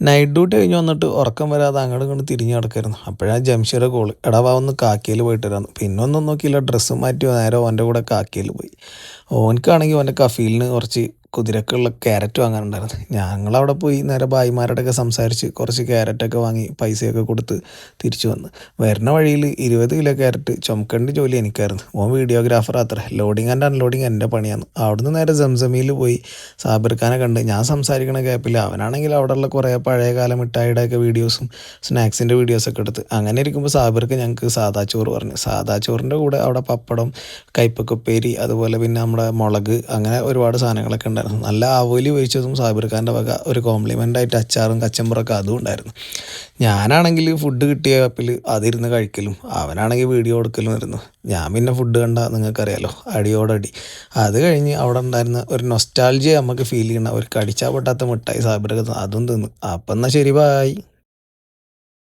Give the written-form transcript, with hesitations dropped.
Night duty കഴിഞ്ഞ് വന്നിട്ട് ഉറക്കം വരാതെ അങ്ങോട്ടും ഇങ്ങോട്ടും തിരിഞ്ഞ് കിടക്കായിരുന്നു. അപ്പോഴാണ് ജംഷീറെ കോള്. എടാ വാ ഒന്ന് കാക്കയിൽ പോയിട്ട് വരാമെന്ന്. പിന്നെ ഒന്നും നോക്കിയില്ല, ഡ്രസ്സ് മാറ്റി നേരെ ഓൻ്റെ കൂടെ കാക്കയിൽ പോയി. ഓനക്കാണെങ്കിൽ ഓൻ്റെ കഫീലിന് കുറച്ച് കുതിരക്കുള്ള ക്യാരറ്റ് വാങ്ങാനുണ്ടായിരുന്നു. ഞങ്ങളവിടെ പോയി നേരെ ഭായിമാരോടൊക്കെ സംസാരിച്ച് കുറച്ച് ക്യാരറ്റൊക്കെ വാങ്ങി പൈസയൊക്കെ കൊടുത്ത് തിരിച്ചു വന്ന്. വരുന്ന വഴിയിൽ 20 കിലോ ക്യാരറ്റ് ചുമക്കേണ്ട ജോലി എനിക്കായിരുന്നു. ഓൻ വീഡിയോഗ്രാഫർ അത്ര, ലോഡിങ് ആൻഡ് അൺലോഡിങ് എൻ്റെ പണിയാണ്. അവിടുന്ന് നേരെ സംസമിയിൽ പോയി സാബിർ ഖാനെ കണ്ട് ഞാൻ സംസാരിക്കണ ഗ്യാപ്പിൽ അവനാണെങ്കിൽ അവിടെയുള്ള കുറേ പഴയകാല മിഠായിയുടെയൊക്കെ വീഡിയോസും സ്നാക്സിൻ്റെ വീഡിയോസൊക്കെ എടുത്ത്. അങ്ങനെ ഇരിക്കുമ്പോൾ സാബിർക്ക് ഞങ്ങൾക്ക് സാദാ ചോറ് പറഞ്ഞു. സാദാ ചോറിൻ്റെ കൂടെ അവിടെ പപ്പടം, കൈപ്പക്കുപ്പേരി, അതുപോലെ പിന്നെ നമ്മുടെ മുളക്, അങ്ങനെ ഒരുപാട് സാധനങ്ങളൊക്കെ ഉണ്ടായിരുന്നു. നല്ല ആവോലി ഒഴിച്ചതും സാബിർ ഖാൻ്റെ വക ഒരു കോംപ്ലിമെൻ്റായിട്ട് അച്ചാറും കച്ചമ്പറൊക്കെ അതും ഉണ്ടായിരുന്നു. ഞാനാണെങ്കിൽ ഫുഡ് കിട്ടിയ കപ്പിൽ അതിരുന്ന് കഴിക്കലും അവനാണെങ്കിൽ വീഡിയോ കൊടുക്കലും ആയിരുന്നു. ഞാൻ പിന്നെ ഫുഡ് കണ്ട നിങ്ങൾക്കറിയാലോ, അടിയോടടി. അത് കഴിഞ്ഞ് അവിടെ ഉണ്ടായിരുന്ന ഒരു നൊസ്റ്റാൾജിയ നമുക്ക് ഫീൽ ചെയ്യണ ഒരു കടിച്ചാൽ പൊട്ടാത്ത മിഠായി സാബിറൊക്കെ അതും തിന്നു. അപ്പം എന്നാൽ ശരി, ബായ്.